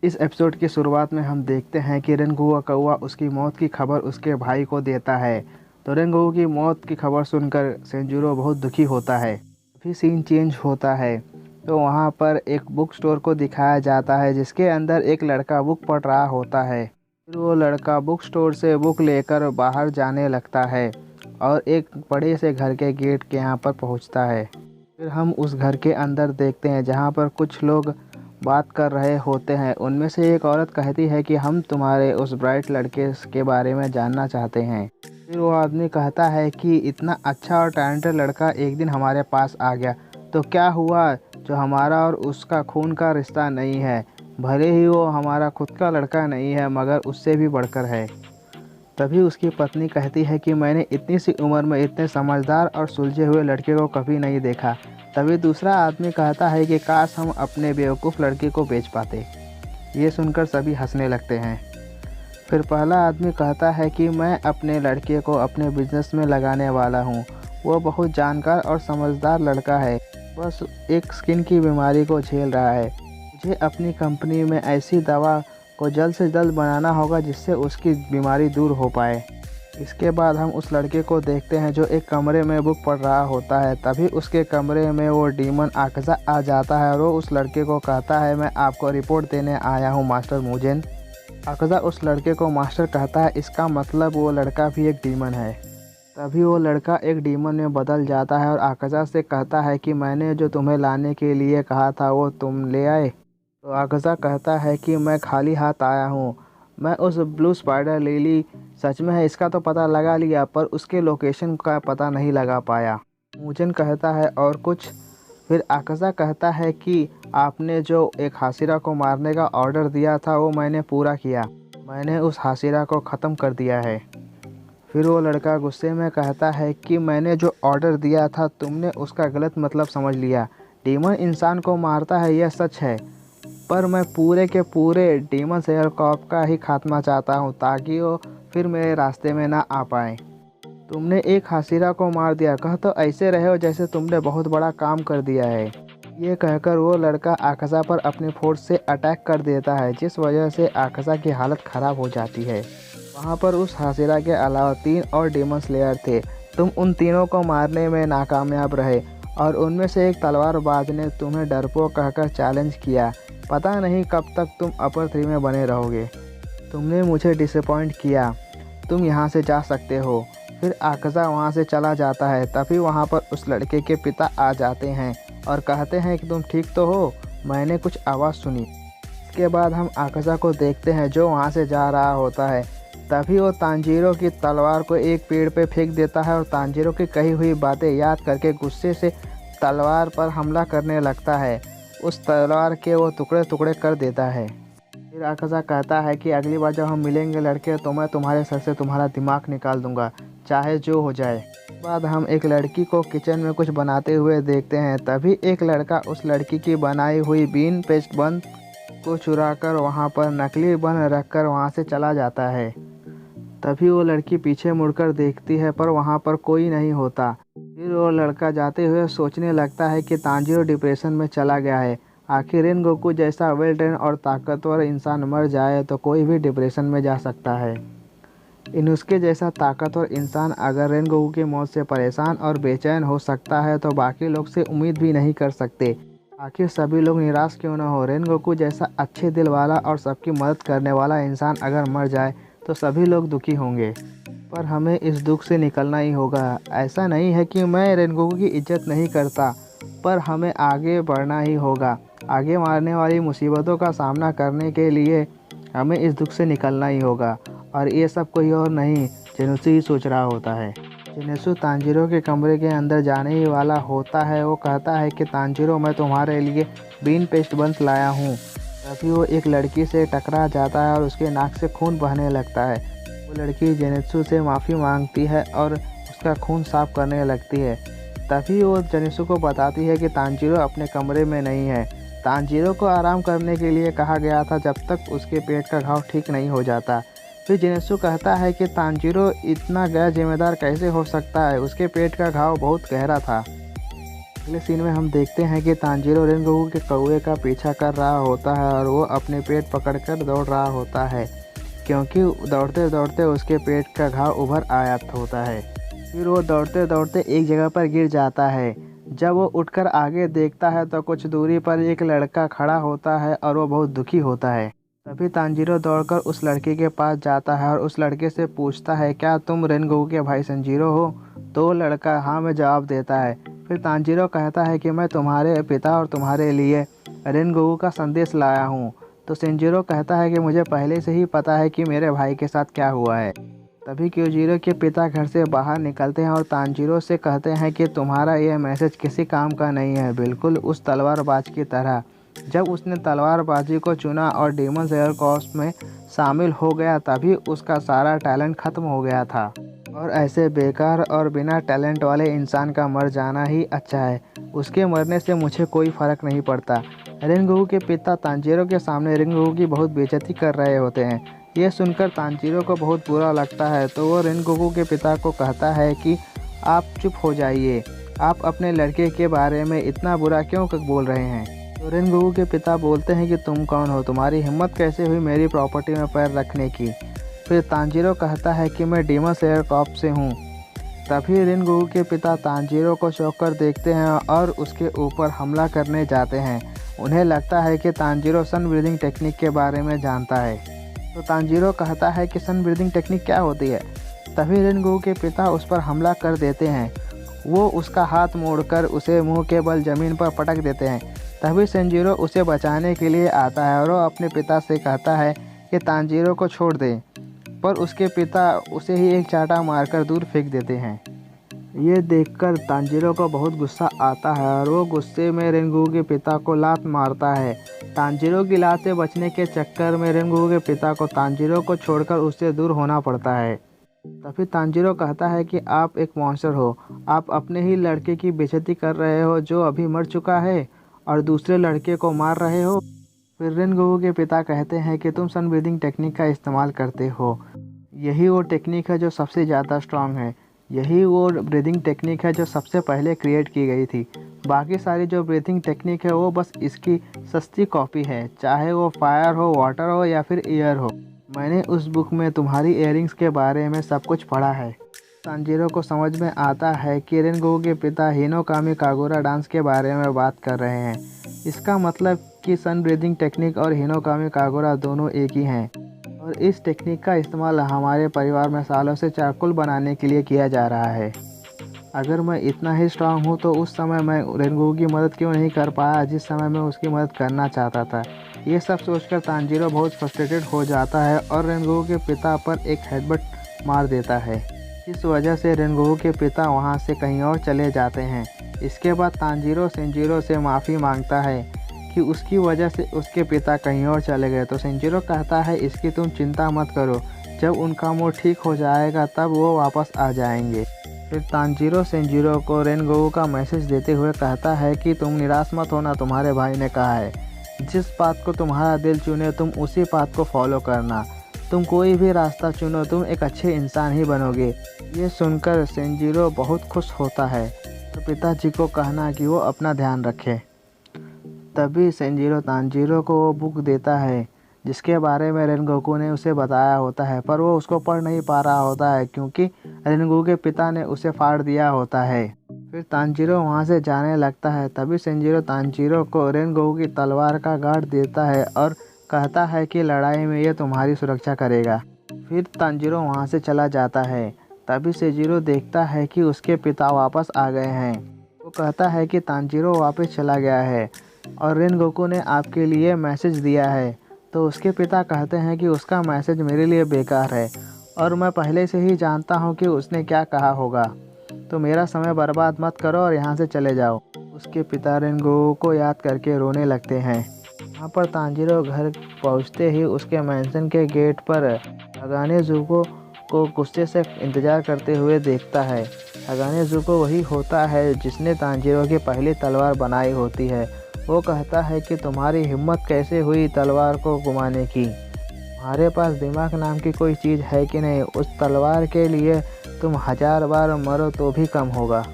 इस एपिसोड की शुरुआत में हम देखते हैं कि रेनगुआ कौआ उसकी मौत की खबर उसके भाई को देता है। तो रेनगुआ की मौत की खबर सुनकर सेंजुरो बहुत दुखी होता है। फिर सीन चेंज होता है तो वहाँ पर एक बुक स्टोर को दिखाया जाता है जिसके अंदर एक लड़का बुक पढ़ रहा होता है। फिर वो लड़का बुक स्टोर से बुक लेकर बाहर जाने लगता है और एक बड़े से घर के गेट के यहाँ पर पहुँचता है। फिर हम उस घर के अंदर देखते हैं जहाँ पर कुछ लोग बात कर रहे होते हैं। उनमें से एक औरत कहती है कि हम तुम्हारे उस ब्राइट लड़के के बारे में जानना चाहते हैं। फिर वो आदमी कहता है कि इतना अच्छा और टैलेंटेड लड़का एक दिन हमारे पास आ गया तो क्या हुआ, जो हमारा और उसका खून का रिश्ता नहीं है। भले ही वो हमारा खुद का लड़का नहीं है मगर उससे भी बढ़कर है। तभी उसकी पत्नी कहती है कि मैंने इतनी सी उम्र में इतने समझदार और सुलझे हुए लड़के को कभी नहीं देखा। तभी दूसरा आदमी कहता है कि काश हम अपने बेवकूफ़ लड़के को बेच पाते। ये सुनकर सभी हंसने लगते हैं। फिर पहला आदमी कहता है कि मैं अपने लड़के को अपने बिजनेस में लगाने वाला हूँ। वो बहुत जानकार और समझदार लड़का है, बस एक स्किन की बीमारी को झेल रहा है। मुझे अपनी कंपनी में ऐसी दवा को जल्द से जल्द बनाना होगा जिससे उसकी बीमारी दूर हो पाए। इसके बाद हम उस लड़के को देखते हैं जो एक कमरे में बुक पढ़ रहा होता है। तभी उसके कमरे में वो डीमन आकजा आ जाता है और वो उस लड़के को कहता है, मैं आपको रिपोर्ट देने आया हूँ मास्टर मुजेन। आकजा उस लड़के को मास्टर कहता है, इसका मतलब वो लड़का भी एक डीमन है। तभी वो लड़का एक डीमन में बदल जाता है और आकजा से कहता है कि मैंने जो तुम्हें लाने के लिए कहा था वो तुम ले आए। तो आकजा कहता है कि मैं खाली हाथ आया हूँ। मैं उस ब्लू स्पाइडर लिली सच में है इसका तो पता लगा लिया पर उसके लोकेशन का पता नहीं लगा पाया। मुजन कहता है और कुछ। फिर आकजा कहता है कि आपने जो एक हासिरा को मारने का ऑर्डर दिया था वो मैंने पूरा किया। मैंने उस हासिरा को ख़त्म कर दिया है। फिर वो लड़का गुस्से में कहता है कि मैंने जो ऑर्डर दिया था तुमने उसका गलत मतलब समझ लिया। डीमन इंसान को मारता है यह सच है, पर मैं पूरे के पूरे डीमन शेयर कॉर्प का ही खात्मा चाहता हूँ ताकि वो फिर मेरे रास्ते में ना आ पाए। तुमने एक हासिरा को मार दिया, कह तो ऐसे रहे हो जैसे तुमने बहुत बड़ा काम कर दिया है। ये कहकर वो लड़का आकजा पर अपनी फोर्स से अटैक कर देता है जिस वजह से आकजा की हालत ख़राब हो जाती है। वहाँ पर उस हासिरा के अलावा 3 और डीमन स्लेयर थे। तुम उन तीनों को मारने में नाकामयाब रहे और उनमें से एक तलवारबाज ने तुम्हें डरपोक कहकर चैलेंज किया। पता नहीं कब तक तुम अपर 3 में बने रहोगे। तुमने मुझे डिसअपॉइंट किया, तुम यहाँ से जा सकते हो। फिर आकजा वहाँ से चला जाता है। तभी वहाँ पर उस लड़के के पिता आ जाते हैं और कहते हैं कि तुम ठीक तो हो, मैंने कुछ आवाज़ सुनी। इसके बाद हम आकजा को देखते हैं जो वहाँ से जा रहा होता है। तभी वो तांजीरो की तलवार को एक पेड़ पे फेंक देता है और तांजीरो की कही हुई बातें याद करके गुस्से से तलवार पर हमला करने लगता है। उस तलवार के वो टुकड़े टुकड़े कर देता है। फिर आकजा कहता है कि अगली बार जब हम मिलेंगे लड़के तो मैं तुम्हारे सर से तुम्हारा दिमाग निकाल दूंगा, चाहे जो हो जाए। बाद हम एक लड़की को किचन में कुछ बनाते हुए देखते हैं। तभी एक लड़का उस लड़की की बनाई हुई बीन पेस्ट बन को चुराकर वहाँ पर नकली बन रखकर वहाँ से चला जाता है। तभी वो लड़की पीछे मुड़कर देखती है पर वहाँ पर कोई नहीं होता। फिर वो लड़का जाते हुए सोचने लगता है कि तांजीरो डिप्रेशन में चला गया है। आखिर रेनगोकू जैसा वेल ट्रेन और ताकतवर इंसान मर जाए तो कोई भी डिप्रेशन में जा सकता है। इनुस्के जैसा ताकतवर इंसान अगर रेनगोकू की मौत से परेशान और बेचैन हो सकता है तो बाकी लोग से उम्मीद भी नहीं कर सकते। आखिर सभी लोग निराश क्यों न हो। रेनगोकू जैसा अच्छे दिल वाला और सबकी मदद करने वाला इंसान अगर मर जाए तो सभी लोग दुखी होंगे, पर हमें इस दुख से निकलना ही होगा। ऐसा नहीं है कि मैं रेनगोकू की इज्जत नहीं करता, पर हमें आगे बढ़ना ही होगा। आगे मारने वाली मुसीबतों का सामना करने के लिए हमें इस दुख से निकलना ही होगा। और ये सब कोई और नहीं जेनुसु ही सोच रहा होता है। जेनुसु तांजीरो के कमरे के अंदर जाने ही वाला होता है। वो कहता है कि तांजीरो, मैं तुम्हारे लिए बीन पेस्ट बंस लाया हूँ। तभी वो एक लड़की से टकरा जाता है और उसके नाक से खून बहने लगता है। वो लड़की जेनुसु से माफ़ी मांगती है और उसका खून साफ करने लगती है। तभी वो जेनुसु को बताती है कि तांजीरो अपने कमरे में नहीं है। तांजीरो को आराम करने के लिए कहा गया था जब तक उसके पेट का घाव ठीक नहीं हो जाता। फिर जेनुसु कहता है कि तांजीरो इतना गैर जिम्मेदार कैसे हो सकता है, उसके पेट का घाव बहुत गहरा था। अगले सीन में हम देखते हैं कि तांजीरो रेनगोकू के कौवे का पीछा कर रहा होता है और वो अपने पेट पकड़कर दौड़ रहा होता है, क्योंकि दौड़ते दौड़ते उसके पेट का घाव उभर आया होता है। फिर वो दौड़ते दौड़ते एक जगह पर गिर जाता है। जब वो उठकर आगे देखता है तो कुछ दूरी पर एक लड़का खड़ा होता है और वो बहुत दुखी होता है। तभी तांजीरो दौड़कर उस लड़के के पास जाता है और उस लड़के से पूछता है, क्या तुम रेनगोकू के भाई संजीरो हो? तो वो लड़का हाँ में जवाब देता है। फिर तांजीरो कहता है कि मैं तुम्हारे पिता और तुम्हारे लिए रेनगोकू का संदेश लाया हूँ। तो सेंजीरो कहता है कि मुझे पहले से ही पता है कि मेरे भाई के साथ क्या हुआ है। तभी क्योजीरो के पिता घर से बाहर निकलते हैं और तांजीरो से कहते हैं कि तुम्हारा यह मैसेज किसी काम का नहीं है, बिल्कुल उस तलवारबाज की तरह। जब उसने तलवारबाजी को चुना और डेमन स्लेयर कॉर्प्स में शामिल हो गया तभी उसका सारा टैलेंट खत्म हो गया था। और ऐसे बेकार और बिना टैलेंट वाले इंसान का मर जाना ही अच्छा है। उसके मरने से मुझे कोई फ़र्क नहीं पड़ता। रेनगोकू के पिता तांजीरो के सामने रेनगोकू की बहुत बेइज्जती कर रहे होते हैं। यह सुनकर तांजीरो को बहुत बुरा लगता है, तो वो रेनगोकू के पिता को कहता है कि आप चुप हो जाइए, आप अपने लड़के के बारे में इतना बुरा क्यों बोल रहे हैं? तो रेनगोकू के पिता बोलते हैं कि तुम कौन हो, तुम्हारी हिम्मत कैसे हुई मेरी प्रॉपर्टी में पैर रखने की? फिर तांजीरो कहता है कि मैं डेमन स्लेयर कॉर्प्स से हूँ। तभी रेनगोकू के पिता तांजीरो को चौंक कर देखते हैं और उसके ऊपर हमला करने जाते हैं। उन्हें लगता है कि तांजीरो सन ब्रीदिंग टेक्निक के बारे में जानता है। तो तांजीरो कहता है कि सन ब्रीदिंग टेक्निक क्या होती है? तभी रेनगोकू के पिता उस पर हमला कर देते हैं। वो उसका हाथ मोड़कर उसे मुंह के बल ज़मीन पर पटक देते हैं। तभी सेंजीरो उसे बचाने के लिए आता है और वो अपने पिता से कहता है कि तांजीरो को छोड़ दे, पर उसके पिता उसे ही एक चांटा मारकर दूर फेंक देते हैं। ये देखकर तांजीरो को बहुत गुस्सा आता है और वो गुस्से में रेनगोकू के पिता को लात मारता है। तांजीरो की लात से बचने के चक्कर में रेनगोकू के पिता को तांजीरो को छोड़कर उससे दूर होना पड़ता है। तभी तांजीरो कहता है कि आप एक मॉन्स्टर हो, आप अपने ही लड़के की बेइज्जती कर रहे हो जो अभी मर चुका है और दूसरे लड़के को मार रहे हो। फिर रेनगोकू के पिता कहते हैं कि तुम सन ब्रीदिंग टेक्निक का इस्तेमाल करते हो, यही वो टेक्निक है जो सबसे ज़्यादा स्ट्रांग है, यही वो ब्रीदिंग टेक्निक है जो सबसे पहले क्रिएट की गई थी। बाकी सारी जो ब्रीथिंग टेक्निक है वो बस इसकी सस्ती कॉपी है, चाहे वो फायर हो, वाटर हो या फिर एयर हो। मैंने उस बुक में तुम्हारी इयररिंग्स के बारे में सब कुछ पढ़ा है। तांजीरो को समझ में आता है कि रेनगोकू के पिता हिनोकामी कागुरा डांस के बारे में बात कर रहे हैं। इसका मतलब कि सन ब्रीदिंग टेक्निक और हिनोकामी कागुरा दोनों एक ही हैं और इस टेक्निक का इस्तेमाल हमारे परिवार में सालों से चारकोल बनाने के लिए किया जा रहा है। अगर मैं इतना ही स्ट्रांग हूँ तो उस समय मैं रेनगोकू की मदद क्यों नहीं कर पाया जिस समय मैं उसकी मदद करना चाहता था। ये सब सोचकर तांजीरो बहुत फ्रस्ट्रेटेड हो जाता है और रेनगोकू के पिता पर एक हेडबट मार देता है। इस वजह से रेनगोकू के पिता वहाँ से कहीं और चले जाते हैं। इसके बाद तांजीरो सेंजीरो से माफ़ी मांगता है कि उसकी वजह से उसके पिता कहीं और चले गए। तो सेंजीरो कहता है इसकी तुम चिंता मत करो, जब उनका मूड ठीक हो जाएगा तब वो वापस आ जाएंगे। फिर तांजीरो सेंजीरो को रेनगोकू का मैसेज देते हुए कहता है कि तुम निराश मत होना, तुम्हारे भाई ने कहा है जिस बात को तुम्हारा दिल चुने तुम उसी बात को फॉलो करना, तुम कोई भी रास्ता चुनो, तुम एक अच्छे इंसान ही बनोगे। ये सुनकर सेंजीरो बहुत खुश होता है तो पिताजी को कहना कि वो अपना ध्यान रखे। तभी सेंजीरो तांजीरो को वो बुक देता है जिसके बारे में रेनगोकू ने उसे बताया होता है, पर वो उसको पढ़ नहीं पा रहा होता है क्योंकि रेनगोकू के पिता ने उसे फाड़ दिया होता है। फिर तांजीरो वहाँ से जाने लगता है। तभी सेंजीरो तांजीरो को रेनगोकू की तलवार का गार्ड देता है और कहता है कि लड़ाई में ये तुम्हारी सुरक्षा करेगा। फिर तांजीरो वहाँ से चला जाता है। तभी सेंजीरो देखता है कि उसके पिता वापस आ गए हैं। वो कहता है कि तांजीरो वापस चला गया है और रेनगोकू ने आपके लिए मैसेज दिया है। तो उसके पिता कहते हैं कि उसका मैसेज मेरे लिए बेकार है और मैं पहले से ही जानता हूँ कि उसने क्या कहा होगा, तो मेरा समय बर्बाद मत करो और यहाँ से चले जाओ। उसके पिता रेनगोकू को याद करके रोने लगते हैं। यहाँ पर तांजीरो घर पहुँचते ही उसके मैंशन के गेट पर हगाने ज़ुको को गुस्से से इंतज़ार करते हुए देखता है। हगाने ज़ुको वही होता है जिसने तांजीरो की पहली तलवार बनाई होती है। वो कहता है कि तुम्हारी हिम्मत कैसे हुई तलवार को घुमाने की, तुम्हारे पास दिमाग नाम की कोई चीज़ है कि नहीं, उस तलवार के लिए तुम 1000 बार मरो तो भी कम होगा।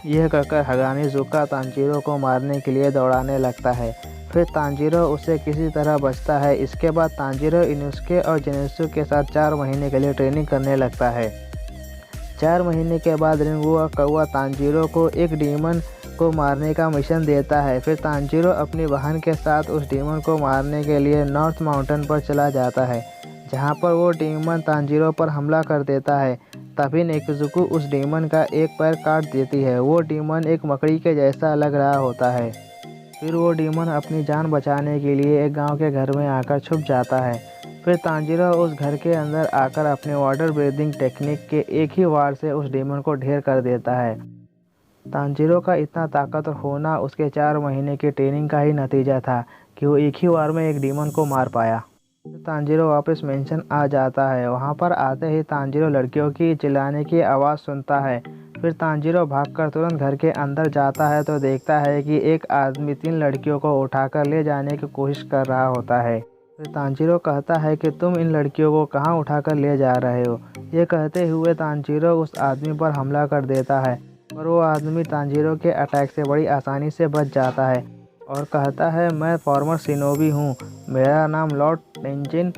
यह कहकर हगानी ज़ुका तांजीरो को मारने के लिए दौड़ाने लगता है। फिर तांजीरो उससे किसी तरह बचता है। इसके बाद तांजीरो इनुस्के और जेनित्सु के साथ 4 महीने के लिए ट्रेनिंग करने लगता है। 4 महीने के बाद रिंगुआ कौवा तांजीरो को एक डीमन को मारने का मिशन देता है। फिर तांजीरो अपनी बहन के साथ उस डीमन को मारने के लिए नॉर्थ माउंटेन पर चला जाता है, जहां पर वो डीमन तांजीरो पर हमला कर देता है। तभी नेकिजुको उस डीमन का एक पैर काट देती है। वो डीमन एक मकड़ी के जैसा लग रहा होता है। फिर वो डीमन अपनी जान बचाने के लिए एक गांव के घर में आकर छुप जाता है। फिर तांजीरो उस घर के अंदर आकर अपने वाटर ब्रीदिंग टेक्निक के एक ही वार से उस डीमन को ढेर कर देता है। तांजीरो का इतना ताकतवर होना उसके 4 महीने की ट्रेनिंग का ही नतीजा था कि वो एक ही वार में एक डीमन को मार पाया। तांजीरो वापस मेंशन आ जाता है। वहाँ पर आते ही तांजीरो लड़कियों की चिल्लाने की आवाज़ सुनता है। फिर तांजीरो भागकर तुरंत घर के अंदर जाता है तो देखता है कि एक आदमी 3 लड़कियों को उठाकर ले जाने की कोशिश कर रहा होता है। फिर तांजीरो कहता है कि तुम इन लड़कियों को कहाँ उठाकर ले जा रहे हो। ये कहते हुए तांजीरो उस आदमी पर हमला कर देता है, पर वो आदमी तांजीरो के अटैक से बड़ी आसानी से बच जाता है और कहता है, मैं फॉर्मर शिनोबी हूँ, मेरा नाम लॉर्ड तेंजिन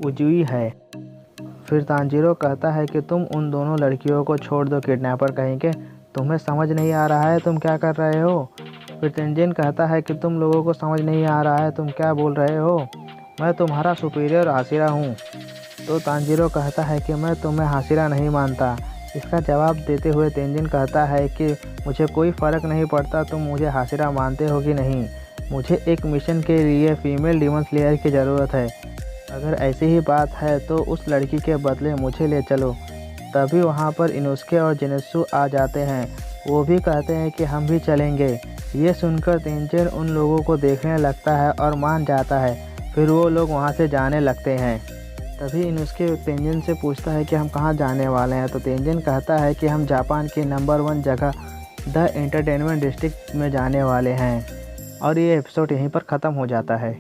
उजुई है। फिर तांजीरो कहता है कि तुम उन दोनों लड़कियों को छोड़ दो किडनैपर कहीं के, तुम्हें समझ नहीं आ रहा है तुम क्या कर रहे हो। फिर तेंजिन कहता है कि तुम लोगों को समझ नहीं आ रहा है तुम क्या बोल रहे हो, मैं तुम्हारा सुपीरियर हाशिरा हूँ। तो तांजीरो कहता है कि मैं तुम्हें हाशिरा नहीं मानता। इसका जवाब देते हुए तेंजिन कहता है कि मुझे कोई फ़र्क नहीं पड़ता तुम मुझे हाशिरा मानते हो कि नहीं, मुझे एक मिशन के लिए फ़ीमेल डीमन स्लेयर की ज़रूरत है। अगर ऐसी ही बात है तो उस लड़की के बदले मुझे ले चलो। तभी वहाँ पर इनुस्के और जेनित्सु आ जाते हैं। वो भी कहते हैं कि हम भी चलेंगे। ये सुनकर तेंजिन उन लोगों को देखने लगता है और मान जाता है। फिर वो लोग वहाँ से जाने लगते हैं। तभी इनुस्के तेंजिन से पूछता है कि हम कहाँ जाने वाले हैं। तो तेंजिन कहता है कि हम जापान की नंबर 1 जगह द एंटरटेनमेंट डिस्ट्रिक्ट में जाने वाले हैं। और ये एपिसोड यहीं पर ख़त्म हो जाता है।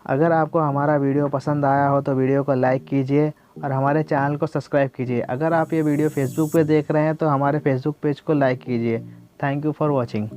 अगर आपको हमारा वीडियो पसंद आया हो तो वीडियो को लाइक कीजिए और हमारे चैनल को सब्सक्राइब कीजिए। अगर आप ये वीडियो फेसबुक पे देख रहे हैं तो हमारे फेसबुक पेज को लाइक कीजिए। Thank you for watching.